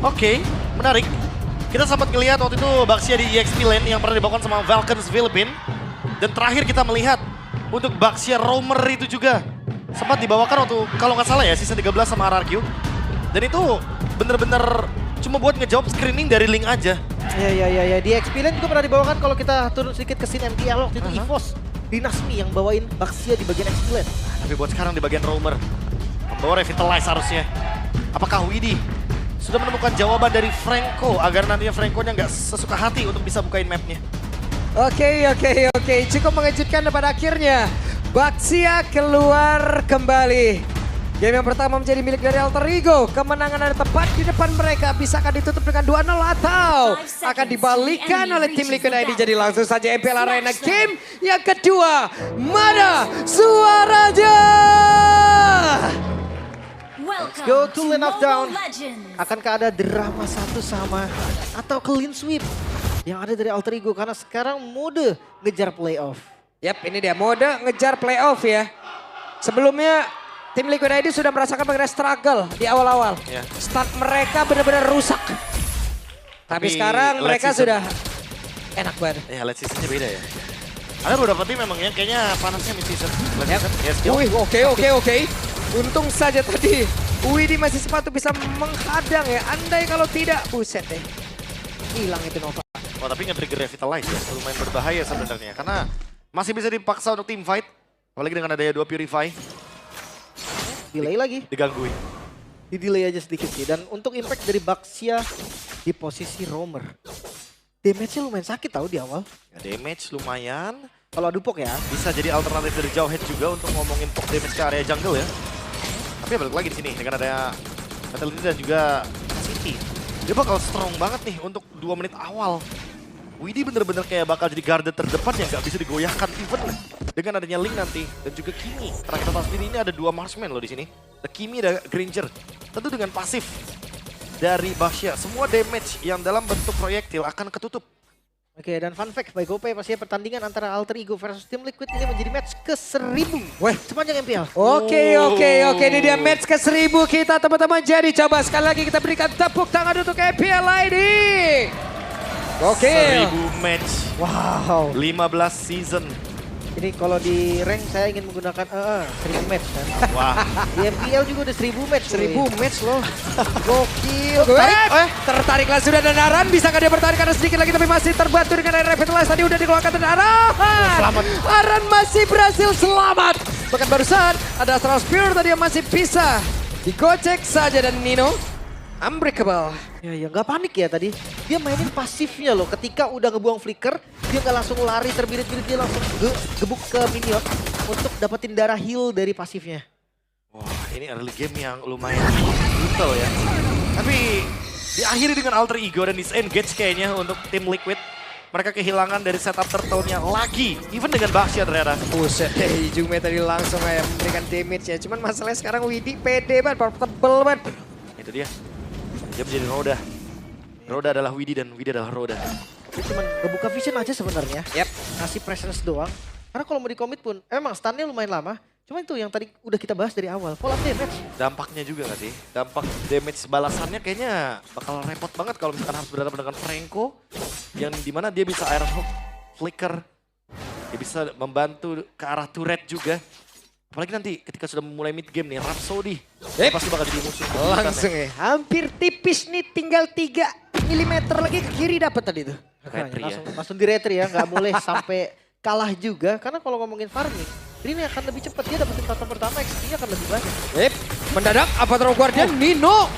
Oke, menarik. Kita sempat ngelihat waktu itu Baxia di EXP lane yang pernah dibawakan sama Falcons Philippines. Dan terakhir kita melihat untuk Baxia Roamer itu juga sempat dibawakan waktu kalau nggak salah ya season 13 sama RRQ. Dan itu bener-bener cuma buat ngejawab screening dari Link aja. Ya. Di EXP lane juga pernah dibawakan kalau kita turun sedikit ke scene MTL waktu itu EVOS. Dinasmi yang bawain Baxia di bagian EXP lane. Tapi buat sekarang di bagian Roamer, membawa Revitalize harusnya. Apakah Widhi sudah menemukan jawaban dari Franco agar nantinya Franco-nya nggak sesuka hati untuk bisa bukain mapnya? Oke. Cukup mengejutkan pada akhirnya. Baxia keluar kembali. Game yang pertama menjadi milik dari Alter Ego. Kemenangan ada tepat di depan mereka. Bisakah ditutup dengan 2-0 atau akan dibalikan oleh tim Liquid ID? Jadi langsung saja MPL Arena game yang kedua. Mana suaranya? Let's go to lane of down. Akankah ada drama satu sama atau clean sweep yang ada dari Alter Ego? Karena sekarang mode ngejar playoff. Yap, ini dia mode ngejar playoff ya. Sebelumnya tim Liquid ID sudah merasakan bagaimana struggle di awal-awal. Ya. Start mereka benar-benar rusak. Tapi sekarang mereka sudah enak banget. Ya, late seasonnya beda ya. Ada beberapa tim memang ya, kayaknya panasnya mid season. Late season, ya skill. Wih, oke. Untung saja tadi Widhi masih sepatu bisa menghadang ya. Andai kalau tidak, buset deh. Hilang itu Nova. Oh, tapi nge-trigger Revitalize ya, lumayan berbahaya sebenarnya. Karena masih bisa dipaksa untuk team fight. Apalagi dengan adanya 2 Purify. Delay lagi. Digangguin. Di delay aja sedikit sih. Dan untuk impact dari Baxia di posisi roamer. Damage-nya lumayan sakit tahu di awal. Ya, damage lumayan. Kalau adu pok ya. Bisa jadi alternatif dari jauh head juga untuk ngomongin pok damage ke area jungle ya. Tapi balik lagi di sini dengan ada Fatality dan juga City. Dia bakal strong banget nih untuk 2 menit awal. Widhi bener-bener kayak bakal jadi garda terdepan yang gak bisa digoyahkan even dengan adanya Link nanti dan juga Kimi. Karena kita tahu sendiri ini ada 2 marksman loh di sini. Ada Kimi dan Granger. Tentu dengan pasif dari Baxia, semua damage yang dalam bentuk proyektil akan ketutup. Oke, dan fun fact, by GoPay pastinya pertandingan antara Alter Ego versus Team Liquid ini menjadi match ke-1000 sepanjang MPL. Oke. Ini dia match ke-1000 kita teman-teman. Jadi coba sekali lagi kita berikan tepuk tangan untuk MPL ID. Oke. 1000 match. Wow. 15 season. Ini kalau di rank saya ingin menggunakan 1000 match kan. Wah. Di MPL juga udah 1000 match. 1000 match loh. Gokil. Tertariklah sudah dan Aran. Bisakah dia bertarik karena sedikit lagi tapi masih terbantu dengan Revitalize. Tadi udah dikeluarkan dan Aran. Selamat. Aran masih berhasil selamat. Bahkan barusan ada Astral Spear tadi yang masih bisa digocek saja dan Nino unbreakable. Ya nggak panik ya tadi. Dia mainin pasifnya loh. Ketika udah ngebuang flicker, dia nggak langsung lari terbirit-birit. Dia langsung gebuk ke minion untuk dapetin darah heal dari pasifnya. Wah, ini early game yang lumayan brutal ya. Tapi diakhiri dengan Alter Ego dan disengage kayaknya untuk tim Liquid. Mereka kehilangan dari setup turtle-nya lagi. Even dengan Baxia ternyata. Buset deh, Jume tadi langsung kayak memberikan damage ya. Cuman masalahnya sekarang Widhi pede banget, tebel banget. Itu dia. Dia menjadi Roda. Roda adalah Widhi dan Widhi adalah Roda. Dia cuma ngebuka vision aja sebenarnya. Yap. Ngasih presence doang. Karena kalau mau di-commit pun, emang stunnya lumayan lama. Cuma itu yang tadi udah kita bahas dari awal. Fall up damage. Dampaknya juga gak sih? Dampak damage balasannya kayaknya bakal repot banget kalau misalkan harus berhadapan dengan Franco. Yang dimana dia bisa Iron Hook, Flicker. Dia bisa membantu ke arah turret juga. Apalagi nanti ketika sudah memulai mid game nih, Rhapsody. Pasti bakal jadi musuh. Langsung ya. Hampir tipis nih, tinggal 3 mm lagi ke kiri dapat tadi tuh. Langsung di retry ya, nggak boleh sampai kalah juga. Karena kalau ngomongin farming, ini akan lebih cepat. Dia dapetin tahun pertama, XP-nya akan lebih banyak. Mendadak Avatar Guardian Nino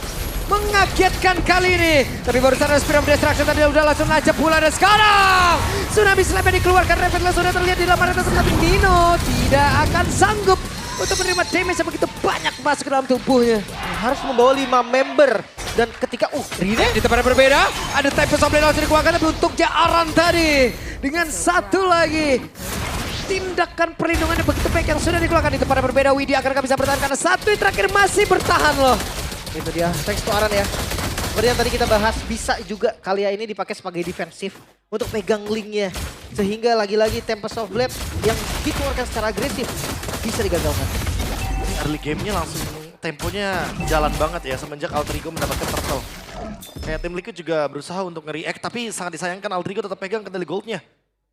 mengagetkan kali ini. Tapi barusan ada Spear of Destruction tadi udah langsung ngajak pula dan sekarang Tsunami Slam yang dikeluarkan. Revitalize sudah terlihat di dalam arena tapi Nino tidak akan sanggup untuk menerima damage yang begitu banyak masuk ke dalam tubuhnya. Harus membawa 5 member. Dan ketika, Rine di tempat yang berbeda, ada Tempest of Blade langsung dikeluarkan tapi untuk Aran tadi. Dengan satu lagi tindakan perlindungan yang begitu baik yang sudah dikeluarkan di tempat yang berbeda. Widhi akan bisa bertahan karena satu yang terakhir masih bertahan loh. Itu dia, thanks to Aran ya. Seperti yang tadi kita bahas, bisa juga Kalia ini dipakai sebagai defensif untuk pegang linknya. Sehingga lagi-lagi Tempest of Blade yang dikeluarkan secara agresif bisa digagalkan. Early game-nya langsung temponya jalan banget ya semenjak Alter Ego mendapatkan turtle. Kayak tim Liquid juga berusaha untuk nge-react, tapi sangat disayangkan Altrigo tetap pegang kendali goldnya.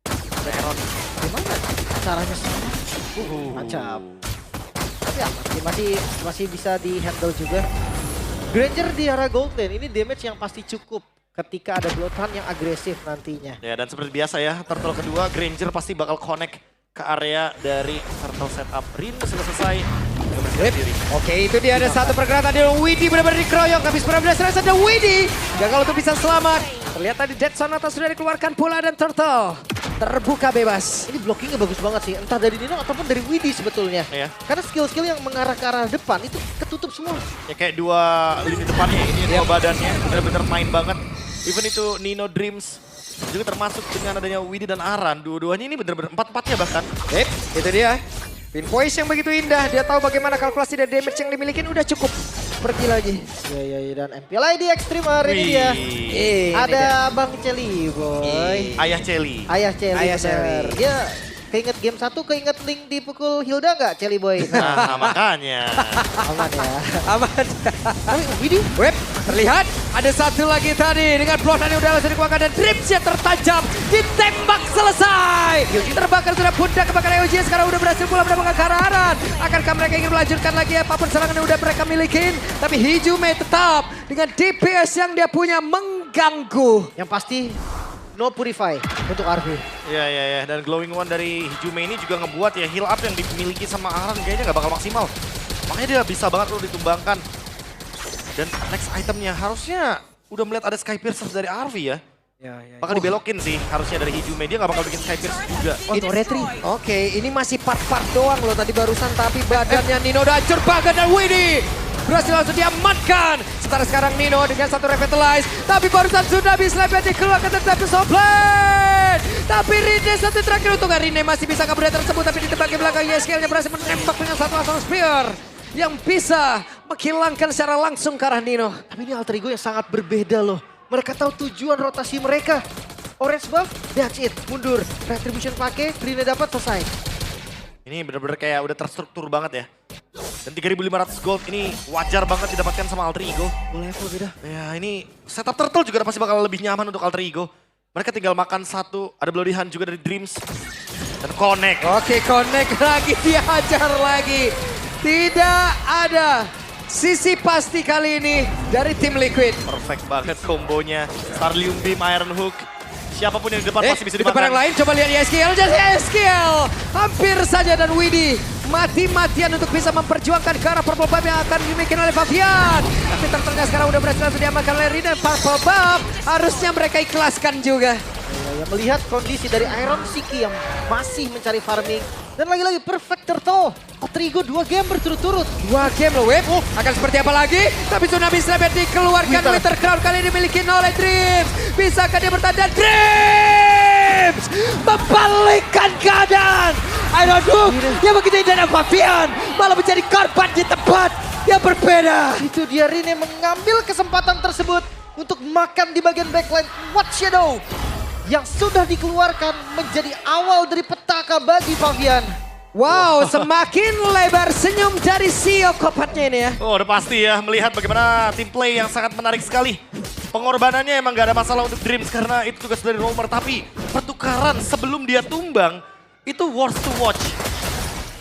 Ada Aaron. Gimana caranya sih? Mantap. Tapi ya, masih bisa di-handle juga. Granger di area gold lane, ini damage yang pasti cukup ketika ada Bloodhound yang agresif nantinya. Ya, dan seperti biasa ya, turtle kedua Granger pasti bakal connect ke area dari turtle setup. Rin sudah selesai. Oke, itu dia ada satu pergerakan tadi Widdy benar-benar dikeroyok, habis benar-benar serasa ada Widdy. Gagal untuk bisa selamat. Terlihat tadi Dead Sonata sudah dikeluarkan pula dan Turtle terbuka bebas. Ini blockingnya bagus banget sih, entah dari Nino ataupun dari Widdy sebetulnya. Iya. Karena skill-skill yang mengarah ke arah depan itu ketutup semua. Ya kayak dua lini depannya ini, dua badannya benar-benar main banget. Even itu Nino Dreams juga termasuk dengan adanya Widdy dan Aran. Dua-duanya ini benar-benar empat-empatnya bahkan. Itu dia. Pinpoise yang begitu indah, dia tahu bagaimana kalkulasi dan damage yang dimiliki udah cukup. Pergi lagi. Ya, dan MPLI di Extreme ini dia. Ada Bang Celi, boy. Ayah Celi. Ayah Celi, Ayah bener. Celi. Dia keinget game 1, keinget Link dipukul Hilda nggak, Celi boy? Nah, makanya. Aman ya. Aman. Tapi Widdy, Web, terlihat ada satu lagi tadi dengan blokan yang udah langsung dikeluarkan dan dripsnya tertajam, ditembak selesai. Terbakar sudah pundak kebakar EOG, sekarang udah berhasil pula mendapatkan kehararan. Akankah mereka ingin melanjutkan lagi apapun serangan yang udah mereka milikin? Tapi Hijume tetap dengan DPS yang dia punya mengganggu. yang pasti no purify untuk RV. Ya. Dan glowing one dari Hijume ini juga ngebuat ya heal up yang dimiliki sama Aran kayaknya nggak bakal maksimal. Makanya dia bisa banget loh ditumbangkan. Dan next itemnya harusnya udah melihat ada Sky Piercer dari RV ya. Bakal dibelokin sih harusnya dari Hijume, dia nggak bakal bikin Sky Pierce juga. Itu retri. Oke, ini masih part-part doang loh tadi barusan, tapi badannya Nino udah hancur banget dan Widdy berhasil langsung diamankan. Sekarang Nino dengan satu revitalize, tapi barusan sudah bisa lebih dikeluarkan tetapi Soplet. Tapi Rine satu terakhir untuk Rine masih bisa kabur tersebut, tapi ditembak ke belakang YSKL-nya berhasil menembak dengan satu asal spear yang bisa menghilangkan secara langsung ke arah Nino. Tapi ini alter ego yang sangat berbeda loh. Mereka tahu tujuan rotasi mereka. Orange buff, that's it. Mundur. Retribution pakai, Rine dapat, selesai. Ini bener-bener kayak udah terstruktur banget ya. Dan 3.500 gold ini wajar banget didapatkan sama Alter Ego. Level beda. Ya ini setup turtle juga pasti bakal lebih nyaman untuk Alter Ego. Mereka tinggal makan satu, ada Bloody Hand juga dari Dreams. Dan connect. Oke, connect lagi, dia hajar lagi. Tidak ada sisi pasti kali ini dari tim Liquid. Perfect banget kombonya. Starlium Beam, Iron Hook. Siapapun yang di depan pasti bisa di depan dimakan. yang lain, coba lihat YSKL, YSKL hampir saja dan Widdy mati-matian untuk bisa memperjuangkan ke arah Purple Buff yang akan dimiliki oleh Fabian. Tapi ternyata sekarang udah berhasil langsung diamankan oleh Rin dan Purple Buff. Harusnya mereka ikhlaskan juga. Ya, melihat kondisi dari Iron Siki yang masih mencari farming. Dan lagi-lagi perfect turtle. Alter Ego 2 game berturut-turut. 2 game loh, Web. Akan seperti apa lagi? Tapi Tsunami Slayer dikeluarkan. Winter Crown kali ini dimiliki oleh Dreams. Bisakah dia bertanda? Dreams membalikkan keadaan. Iron Hook yang begitu indah dan Fabian malah menjadi korban di tempat yang berbeda. Itu dia, Rine mengambil kesempatan tersebut untuk makan di bagian backline What Shadow yang sudah dikeluarkan menjadi awal dari petaka bagi Fabian. Wow, semakin lebar senyum dari CEO Kopatnya ini ya. Oh udah pasti ya, melihat bagaimana tim play yang sangat menarik sekali. Pengorbanannya emang gak ada masalah untuk Dreams karena itu tugas dari Roamer. Tapi pertukaran sebelum dia tumbang, itu worth to watch.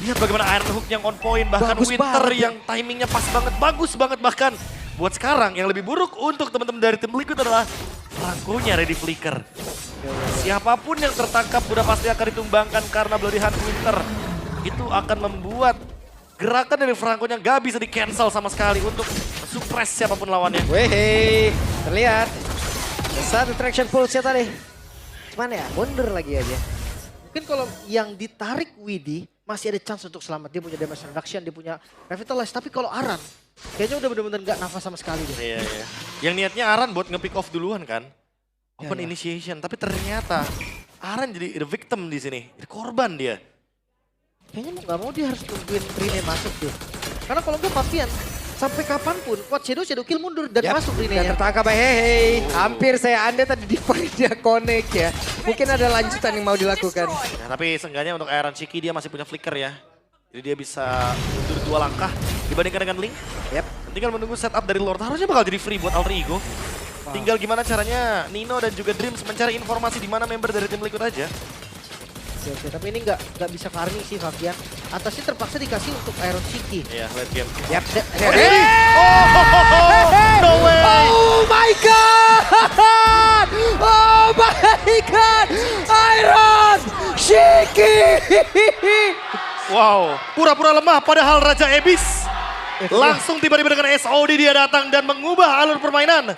Lihat bagaimana Iron Hook yang on point, bahkan Bagus Winter banget. yang timingnya pas banget, bagus banget bahkan. Buat sekarang yang lebih buruk untuk teman-teman dari tim Liquid adalah Franco-nya Ready Flicker. Siapapun yang tertangkap udah pasti akan ditumbangkan karena Bloody Hand Winter. Itu akan membuat gerakan dari Franco-nya gak bisa di-cancel sama sekali untuk suppress siapapun lawannya. Weh, terlihat. Satu traction pulse-nya tadi. Cuman ya, mundur lagi aja. Mungkin kalau yang ditarik Widdy masih ada chance untuk selamat. Dia punya damage reduction, dia punya revitalize. Tapi kalau Aran, kayaknya udah bener-bener gak nafas sama sekali deh. Iya. Yang niatnya Aran buat nge-pick off duluan kan. Open initiation, tapi ternyata Aran jadi the victim di sini. Jadi korban dia. Kayaknya mau gak mau dia harus tungguin Rine masuk deh. Karena kalau enggak Fabian, sampai kapanpun Quad Shadow kill mundur dan masuk Dan Rine-nya. tertangkap Hehe. Hampir saya anda tadi di dia connect ya. Mungkin ada lanjutan yang mau dilakukan. Nah, tapi seenggaknya untuk Iron Shiki dia masih punya flicker ya. Jadi dia bisa mundur 2 langkah. dibandingkan dengan Link. Yep. Tinggal menunggu setup dari Lord, harusnya bakal jadi free buat Alter Ego. Tinggal gimana caranya Nino dan juga Dreams mencari informasi di mana member dari tim Liquid aja. Oke, tapi ini nggak bisa farming sih Fabian. Atasnya terpaksa dikasih untuk Iron City. Iya, late game. Yap. No way! Oh my god! Oh my god! Iron Shiki! Wow, pura-pura lemah padahal Raja Abyss. Langsung tiba-tiba dengan SOD dia datang dan mengubah alur permainan.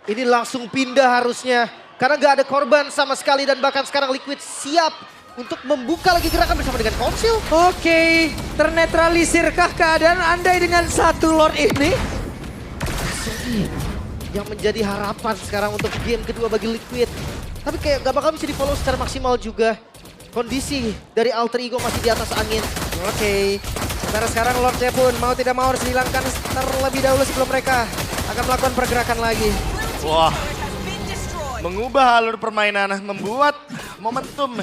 Ini langsung pindah harusnya. Karena nggak ada korban sama sekali dan bahkan sekarang Liquid siap untuk membuka lagi gerakan bersama dengan Konsil. Oke, ternetralisirkah keadaan Andai dengan satu Lord ini? Yang menjadi harapan sekarang untuk game kedua bagi Liquid. Tapi kayak gak bakal bisa di follow secara maksimal juga. Kondisi dari Alter Ego masih di atas angin. Oke, sementara sekarang Lordnya pun mau tidak mau harus dihilangkan terlebih dahulu sebelum mereka akan melakukan pergerakan lagi. Wah, mengubah alur permainan, membuat momentum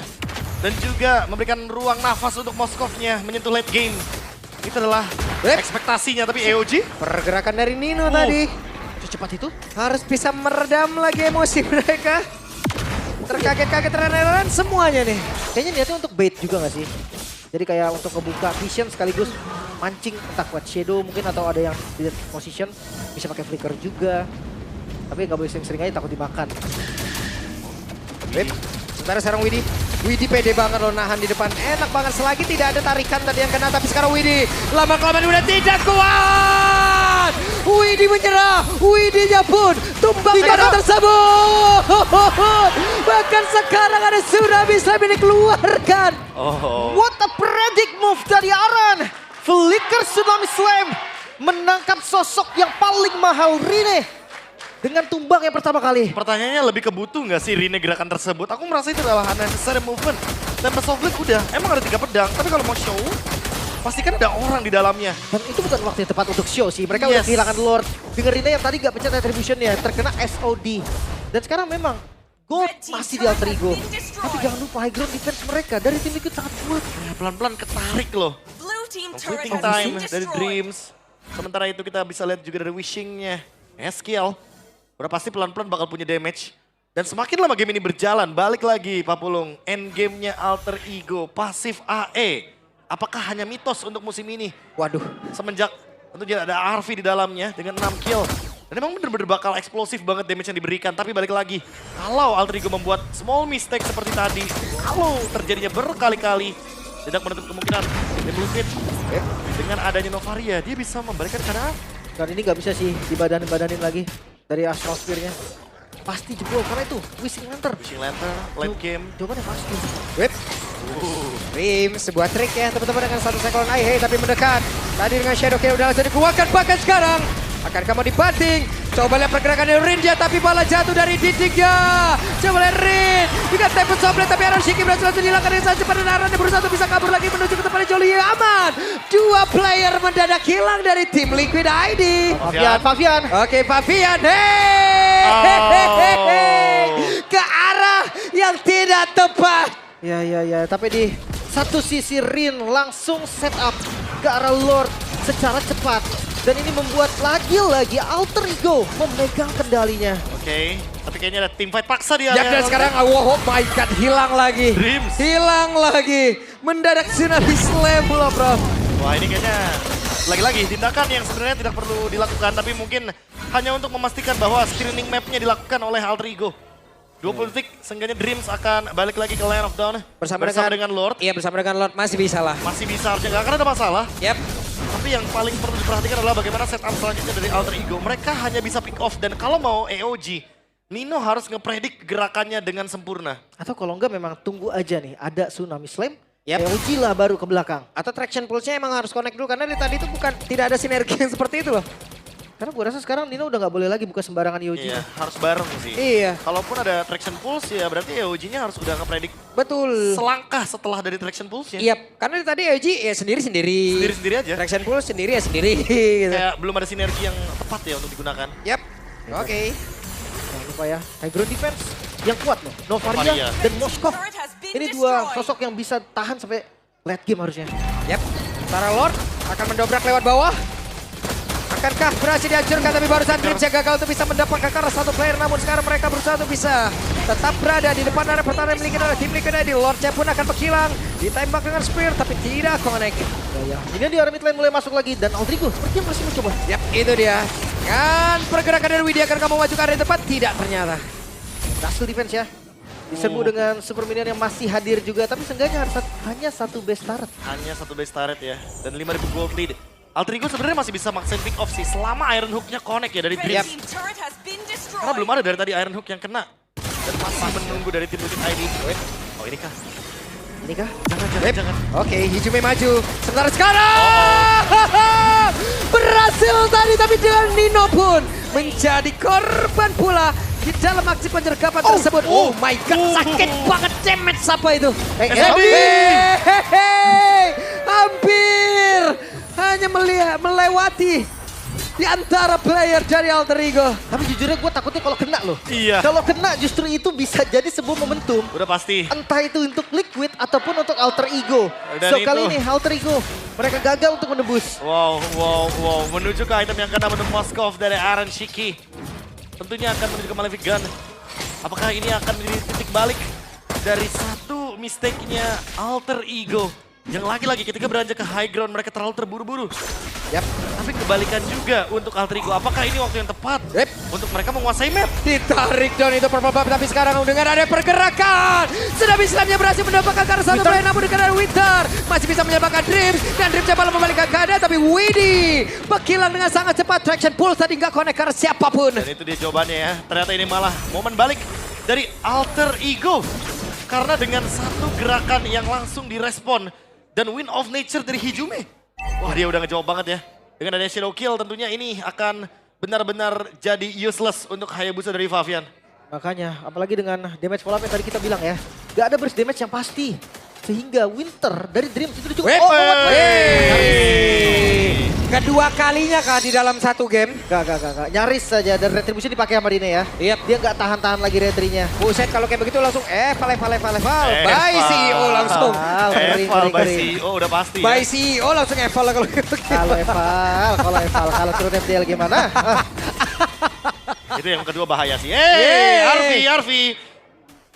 dan juga memberikan ruang nafas untuk Moskovnya menyentuh late game. Itu adalah ekspektasinya, tapi EOG Pergerakan dari Nino tadi Secepat itu? harus bisa meredam lagi emosi mereka. Terkaget-kaget terheran semuanya nih. Kayaknya niatnya untuk bait juga gak sih? Jadi kayak untuk ngebuka vision sekaligus mancing entah kuat shadow mungkin atau ada yang di position bisa pakai flicker juga. Tapi nggak boleh sering-sering aja takut dimakan. Sementara sekarang Widi pede banget loh nahan di depan. Enak banget selagi tidak ada tarikan tadi yang kena. Tapi sekarang Widi lama-kelamaan udah tidak kuat. Widi menyerah. Widinya pun tumbang karena tersebut. Bahkan sekarang ada tsunami slam ini keluarkan. What a predict move dari Aran. Flicker Tsunami Slam menangkap sosok yang paling mahal Rine. Dengan tumbang yang pertama kali. pertanyaannya lebih kebutuh nggak sih Rine gerakan tersebut? Aku merasa itu adalah unnecessary movement. Tempest of Blade udah, emang ada 3 pedang. Tapi kalau mau show, pasti kan ada orang di dalamnya. Dan itu bukan waktu yang tepat untuk show sih. Mereka udah kehilangan Lord. Dengan Rine yang tadi gak pencet Retribution-nya, terkena SOD. Dan sekarang memang Gold masih di Alter Ego. Tapi jangan lupa high ground defense mereka dari tim Liquid sangat kuat. Pelan-pelan ketarik loh. Completing time dari Dreams. Sementara itu kita bisa lihat juga dari wishing-nya Eskiel. Udah pasti pelan-pelan bakal punya damage. Dan semakin lama game ini berjalan, balik lagi Papulung. Endgame-nya Alter Ego, pasif AE. Apakah hanya mitos untuk musim ini? Waduh. Semenjak tentunya ada Arvi di dalamnya dengan 6 kill. Dan emang bener-bener bakal eksplosif banget damage yang diberikan. Tapi balik lagi, kalau Alter Ego membuat small mistake seperti tadi, kalau terjadinya berkali-kali, tidak menutup kemungkinan tim Liquid dengan adanya Novaria, dia bisa memberikan keadaan. Dan ini gak bisa sih dibadanin lagi dari Astral Spear-nya. Pasti jebol karena itu Wishing Lantern. Wishing Lantern, late game. Jawabannya pasti. Dreams, sebuah trik ya teman-teman dengan satu Cyclone Eye, tapi mendekat. Tadi dengan Shadow Kill udah langsung dikeluarkan, bahkan sekarang akan kamu dibanting. Coba lihat pergerakan dari Rin dia, tapi bola jatuh dari dindingnya. Coba lihat Rin, juga Tempest of Blade, tapi Iron Shiki berhasil langsung dihilangkan dengan sangat cepat. Dan Aran yang berusaha untuk bisa kabur lagi menuju ke tempatnya Jolie. Aman, 2 player mendadak hilang dari tim Liquid ID. Fabian. Oke, Fabian, ke arah yang tidak tepat. Ya, tapi di satu sisi Rin langsung set up ke arah Lord secara cepat. Dan ini membuat lagi-lagi Alter Ego memegang kendalinya. Oke, tapi kayaknya ada team fight paksa dia. Ya, dan sekarang oh my god, hilang lagi. Dreams. Hilang lagi. Mendadak tsunami slam loh, bro. Wah, ini kayaknya lagi-lagi tindakan yang sebenarnya tidak perlu dilakukan, tapi mungkin hanya untuk memastikan bahwa screening map-nya dilakukan oleh Alter Ego. 20 detik, seenggaknya Dreams akan balik lagi ke Land of Dawn bersama dengan Lord. Iya, bersama dengan Lord masih bisa lah. Masih bisa, harusnya nggak akan ada masalah. Yap. Tapi yang paling perlu diperhatikan adalah bagaimana setup selanjutnya dari Alter Ego. Mereka hanya bisa pick off, dan kalau mau EOG, Nino harus ngepredik gerakannya dengan sempurna. Atau kalau enggak memang tunggu aja nih, ada Tsunami Slam. Yap. EOG lah baru ke belakang. Atau traction pulse-nya emang harus connect dulu, karena dari tadi itu tidak ada sinergi yang seperti itu loh. Karena gue rasa sekarang Nino udah gak boleh lagi buka sembarangan EOG. Iya, harus bareng sih. Iya. Kalaupun ada traction pulse ya berarti EOG-nya harus udah ngepredik Betul. selangkah setelah dari traction pulse-nya. Iya, karena tadi EOG ya sendiri-sendiri. Sendiri-sendiri aja. Traction pulse sendiri ya sendiri. Gitu. Kayak belum ada sinergi yang tepat ya untuk digunakan. Yap. Oke. Jangan lupa ya, high ground defense yang kuat loh. Novaria Novaria. dan Moskov. Ini dua sosok yang bisa tahan sampai late game harusnya. Yap. Para Lord akan mendobrak lewat bawah. Akankah berhasil dihancurkan, tapi barusan Dreams yang gagal untuk bisa mendapatkan karena satu player. Namun sekarang mereka berusaha untuk bisa tetap berada di depan area pertahanan miliki oleh tim Liquid ID. Lordnya pun akan menghilang, ditembak dengan spear tapi tidak connect. Ya. Ini di area mid lane mulai masuk lagi dan Aldrigo sepertinya masih mencoba. Yap, itu dia. Kan pergerakan dari Widya akan kamu maju ke area depan, tidak ternyata. Berhasil defense ya. Diserbu dengan super minion yang masih hadir juga, tapi seenggaknya hanya satu base turret. Hanya satu base turret ya, dan 5.000 gold lead. Aldrigo sebenarnya masih bisa maksain pick off sih selama Iron Hook-nya connect ya dari Dreams. Karena belum ada dari tadi Iron Hook yang kena. Dan masih menunggu dari tim Liquid ID. Oh ini kah? Ini kah? Jangan. Oke, Hijume maju. Sebentar sekarang. Berhasil tadi, tapi dengan Nino pun menjadi korban pula di dalam aksi penyergapan tersebut. Oh my god, sakit banget damage apa itu. Hampir hanya melewati di antara player dari Alter Ego. Tapi jujurnya gue takutnya kalau kena loh. Iya. Kalau kena justru itu bisa jadi sebuah momentum. Udah pasti. Entah itu untuk Liquid ataupun untuk Alter Ego. Dan So itu. kali ini Alter Ego mereka gagal untuk menembus. Wow. Menuju ke item yang kena untuk Moskov dari Aaron Shiki. Tentunya akan menuju ke Malefic Gun. Apakah ini akan menjadi titik balik dari satu mistake-nya Alter Ego? Yang lagi-lagi ketika beranjak ke high ground mereka terlalu terburu-buru. Yap. Tapi kebalikan juga untuk Alter Ego. Apakah ini waktu yang tepat untuk mereka menguasai map? Ditarik down itu Purple Buff, tapi sekarang dengan ada pergerakan. Sedang Islamnya berhasil mendapatkan karena satu player, namun dengan Winter masih bisa menyebabkan Dreams. Dan Dreams coba membalikkan keadaan, tapi Widdy menghilang dengan sangat cepat. Traction Pulse tadi nggak connect karena siapapun. Dan itu dia jawabannya ya. Ternyata ini malah momen balik dari Alter Ego. Karena dengan satu gerakan yang langsung direspon. Dan Wind of Nature dari Hijume. Wah dia udah ngejawab banget ya. Dengan adanya Shadow Kill tentunya ini akan benar-benar jadi useless untuk Hayabusa dari Favian. Makanya apalagi dengan damage follow up yang tadi kita bilang ya. Gak ada burst damage yang pasti. Sehingga Winter dari Dreams itu cukup. Kedua kalinya kah di dalam satu game? Gak. Nyaris saja dan retribusi dipakai sama Dine ya. Yep. Dia gak tahan-tahan lagi retrinya. Buset, kalau kayak begitu langsung Bye CEO langsung. Eval by CEO udah pasti Bye ya. CEO langsung Eval kalau gitu. Kalau Eval, kalau turun MDL gimana? Itu yang kedua bahaya sih. Arfi.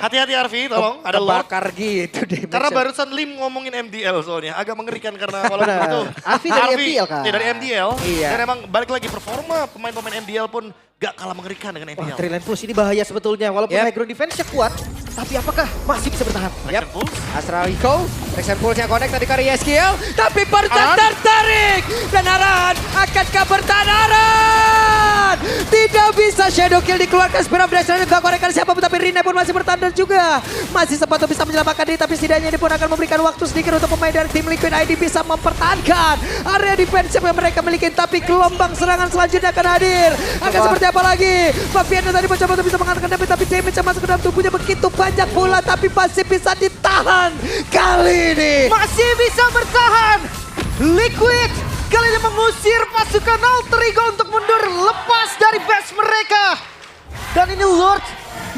Hati-hati Arfi, tolong. Ada Lord. Bakar gitu deh. Karena barusan Lim ngomongin MDL soalnya. Agak mengerikan karena walaupun Benar. itu. Arfi dari MDL kan? Iya dari MDL. Iya. Dan emang balik lagi performa pemain-pemain MDL pun gak kalah mengerikan dengan Wah, MDL. Trillion Push ini bahaya sebetulnya. Walaupun high ground defense-nya kuat, tapi apakah masih bisa bertahan? Yep. Astral Echo, Traction Pulse-nya connect tadi ke Yeskiel, tapi barusan tertarik. Dan Aran, akankah bertahan Aran? Tidak bisa Shadow Kill dikeluarkan, Spear of Destiny gak korekkan siapapun, tapi Rine pun masih bertahan dan juga masih sempat bisa menyelamatkan diri, tapi setidaknya ini pun akan memberikan waktu sedikit untuk pemain dari tim Liquid ID bisa mempertahankan area defense yang mereka miliki, tapi gelombang serangan selanjutnya akan hadir. Akan seperti apa lagi? Faviano tadi mencoba untuk bisa mengatakan tapi damage yang masuk ke dalam tubuhnya begitu banyak pula, tapi masih bisa ditahan kali ini. Masih bisa bertahan. Liquid kali ini mengusir pasukan Alter Ego untuk mundur lepas dari base mereka. Dan ini Lord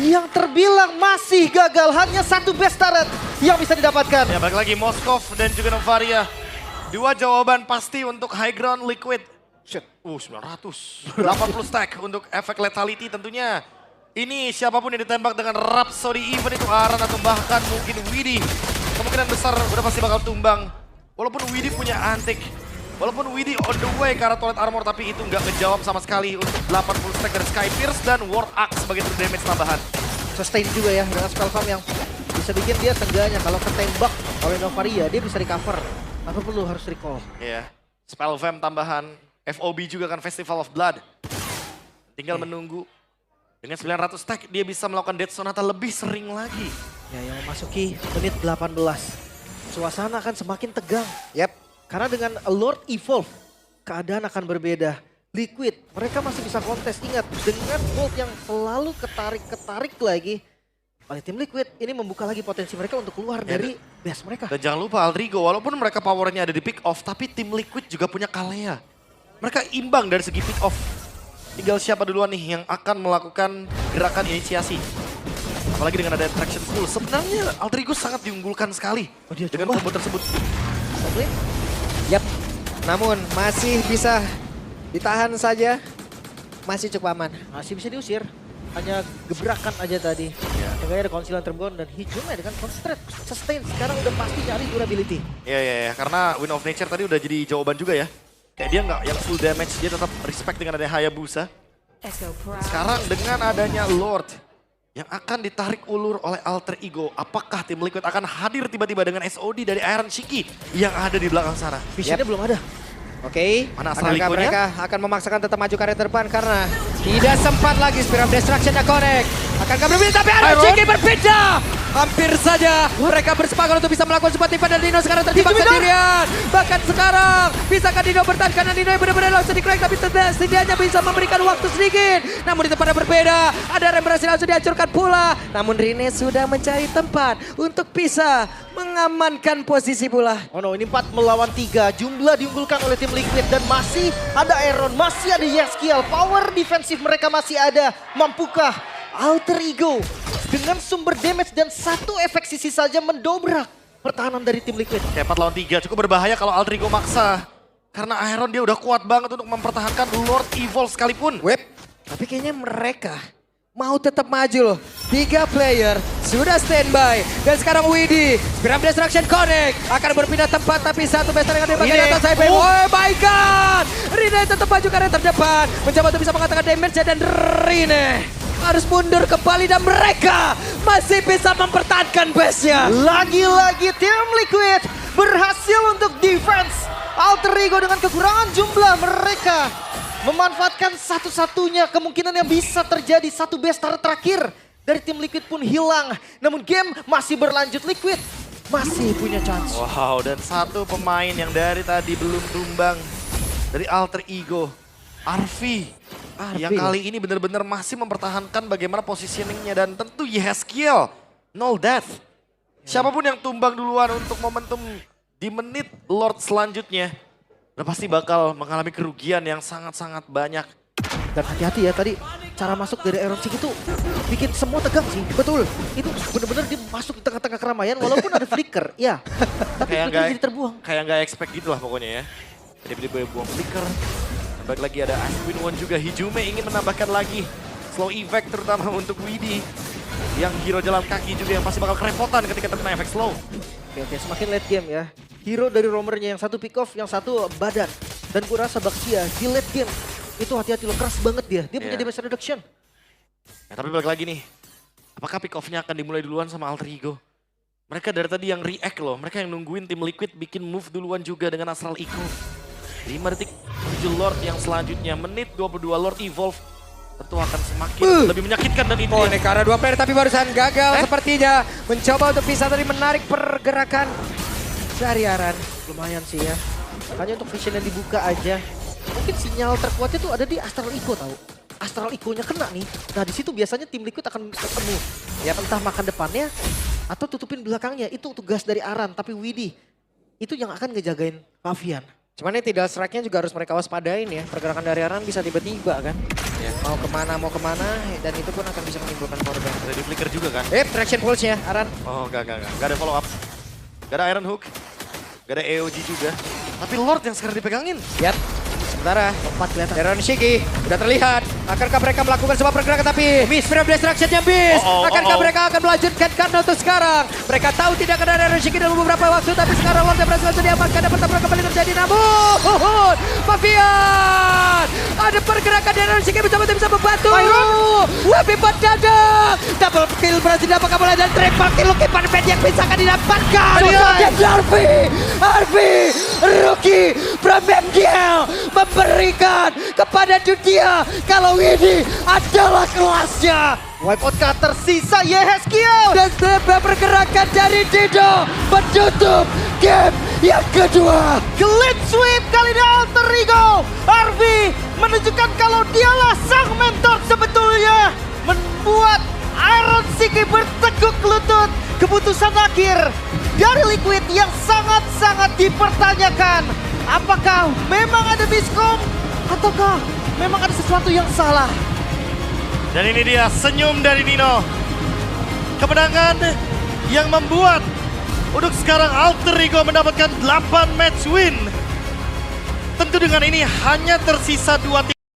yang terbilang masih gagal, hanya satu base turret yang bisa didapatkan. Ya balik lagi Moskov dan juga Novaria. Dua jawaban pasti untuk high ground Liquid. Shit, 900. 80 stack untuk efek lethality tentunya. Ini siapapun yang ditembak dengan Rhapsody, even itu Aran atau bahkan mungkin Widdy. Kemungkinan besar udah pasti bakal tumbang. Walaupun Widdy punya antik. Walaupun Widdy on the way ke arah Turret Armor, tapi itu nggak ngejawab sama sekali untuk 80 stack dari Sky Pierce dan Ward Axe sebagai true damage tambahan. Sustain juga ya dengan spell farm yang bisa bikin dia seenggaknya kalau ketembak oleh Novaria dia bisa recover. Tanpa perlu harus recall. Iya, spell fam tambahan. FOB juga kan Festival of Blood. Tinggal menunggu. Dengan 900 stack dia bisa melakukan Death Sonata lebih sering lagi. Ya yang memasuki menit 18. Suasana akan semakin tegang. Yap. Karena dengan Lord Evolve, keadaan akan berbeda. Liquid, mereka masih bisa kontes. Ingat, dengan Bolt yang selalu ketarik lagi oleh tim Liquid, ini membuka lagi potensi mereka untuk keluar dari base mereka. Dan jangan lupa Aldrigo, walaupun mereka powernya ada di pick off, tapi tim Liquid juga punya Kalea. Mereka imbang dari segi pick off. Tinggal siapa duluan nih yang akan melakukan gerakan inisiasi. Apalagi dengan ada traction pool. Sebenarnya Aldrigo sangat diunggulkan sekali dengan combo tersebut. Oke. Yap. Namun masih bisa Ditahan saja. Masih cukup aman. Masih bisa diusir. Hanya gebrakan aja tadi. Makanya ada konsilan terbuang dan Hijume dengan concentrate. Sustain sekarang udah pasti nyari durability. Iya, karena Wind of Nature tadi udah jadi jawaban juga ya. Kayak dia nggak yang full damage, dia tetap respect dengan adanya Hayabusa. Sekarang dengan adanya Lord yang akan ditarik ulur oleh Alter Ego, apakah tim Liquid akan hadir tiba-tiba dengan SOD dari Iron Shiki yang ada di belakang sana? Visionnya belum ada. Oke, Mana akankah Astraliconya? mereka akan memaksakan tetap maju ke area terdepan karena tidak sempat lagi Spirit of Destruction-nya connect. Akankah berbeda tapi Iron Shiki berbeda. Hampir saja mereka bersepakat untuk bisa melakukan sebuah tipe dan Dino sekarang terjebak sendirian. Bahkan sekarang bisakah Dino bertahan karena Dino yang benar-benar langsung di-crack tapi setidaknya bisa memberikan waktu sedikit. Namun di tempat yang berbeda ada yang berhasil langsung dihancurkan pula. Namun Rine sudah mencari tempat untuk bisa mengamankan posisi pula. Oh no, ini 4 melawan 3. Jumlah diunggulkan oleh tim Liquid dan masih ada Aaron, masih ada Yeskiel. Power defensif mereka masih ada. Mampukah Alter Ego dengan sumber damage dan satu efek sisi saja mendobrak pertahanan dari tim Liquid? Kayak 4 lawan 3 cukup berbahaya kalau Alter Ego maksa. Karena Iron dia udah kuat banget untuk mempertahankan Lord Evolve sekalipun. Web, tapi kayaknya mereka mau tetap maju loh. 3 player sudah standby. Dan sekarang Widi, Spirit of Destruction connect. Akan berpindah tempat tapi satu besar yang ada di bagian atas Cyber. Oh my god. Rine tetap maju ke area terdepan. Mencoba untuk bisa mengatakan damage dan Rine harus mundur kembali dan mereka masih bisa mempertahankan base-nya. Lagi-lagi tim Liquid berhasil untuk defense. Alter Ego dengan kekurangan jumlah mereka memanfaatkan satu-satunya kemungkinan yang bisa terjadi. Satu base turret terakhir dari tim Liquid pun hilang. Namun game masih berlanjut, Liquid masih punya chance. Wow, dan satu pemain yang dari tadi belum tumbang dari Alter Ego, Arfi. Yang kali ini benar-benar masih mempertahankan bagaimana positioningnya dan tentu Yeskiel, no death. Siapapun yang tumbang duluan untuk momentum di menit Lord selanjutnya, udah pasti bakal mengalami kerugian yang sangat-sangat banyak. Dan hati-hati ya, tadi cara masuk dari Iron Shiki itu bikin semua tegang sih. Betul, itu benar-benar dia masuk di tengah-tengah keramaian walaupun ada flicker, ya. Tapi flicker jadi terbuang. Kayak nggak expect gitu lah pokoknya ya. Tiba-tiba buang flicker. Balik lagi ada Aswin One juga. Hijume ingin menambahkan lagi slow effect terutama untuk Widi. Yang hero jalan kaki juga yang pasti bakal kerepotan ketika terkena efek slow. Oke, semakin late game ya. Hero dari roamernya yang satu pick off, yang satu badan. Dan gue rasa Baxia di late game itu hati-hati lo, keras banget dia. Dia punya damage reduction. Ya, tapi balik lagi nih. Apakah pick off-nya akan dimulai duluan sama Alter Ego? Mereka dari tadi yang react loh. Mereka yang nungguin tim Liquid bikin move duluan juga dengan Astral Echo. 5 detik menuju Lord yang selanjutnya. Menit 22 Lord Evolve. Tentu akan semakin lebih menyakitkan dan ini. Oh, ini karena 2 player tapi barusan gagal sepertinya. Mencoba untuk bisa tadi menarik pergerakan dari Aran. Lumayan sih ya. Makanya untuk vision yang dibuka aja. Mungkin sinyal terkuatnya tuh ada di Astral Echo tahu. Astral Echo-nya kena nih. Nah di situ biasanya tim Liquid akan ketemu. Ya entah makan depannya atau tutupin belakangnya. Itu tugas dari Aran. Tapi Widi itu yang akan ngejagain Pavian. Cuman ini tidak strike-nya juga harus mereka waspadain ya. Pergerakan dari Aran bisa tiba-tiba kan. Ya. Mau kemana dan itu pun akan bisa menimbulkan korban. Ada di flicker juga kan? Traction pulse-nya Aran. Oh enggak. Enggak ada follow up. Enggak ada Iron Hook. Enggak ada AOG juga. Tapi Lord yang sekarang dipegangin. Lihat. Sementara Tempat kelihatan. Iron Shiki udah terlihat. Akankah mereka melakukan sebuah pergerakan tapi Spirit of Destruction-nya miss. Akankah mereka akan melanjutkan karena untuk sekarang. Mereka tahu tidak akan ada Iron Shiki dalam beberapa waktu. Tapi sekarang Lord yang berhasil langsung diamankan dan pertempuran kembali terjadi. Namun Pavian. Ada pergerakan dari Iron Shiki mencoba untuk bisa membantu. Tapi mendadak. Double kill berhasil didapatkan oleh dan triple kill Lukipan Band yang bisa akan didapatkan. Dan Arfi. Rookie from MDL. Memberikan kepada dunia kalau ini adalah kelasnya. Wipeout kah tersisa Yeskiel. Dan pergerakan dari Dido menutup game yang kedua. Clean sweep kali ini Alter Ego. Arvi menunjukkan kalau dialah sang mentor sebetulnya. Membuat Iron Shiki bertekuk lutut. Keputusan akhir dari Liquid yang sangat-sangat dipertanyakan. Apakah memang ada miskom ataukah memang ada sesuatu yang salah? Dan ini dia senyum dari Dino. Kemenangan yang membuat untuk sekarang Alter Ego mendapatkan 8 match win. tentu dengan ini hanya tersisa 2 tim.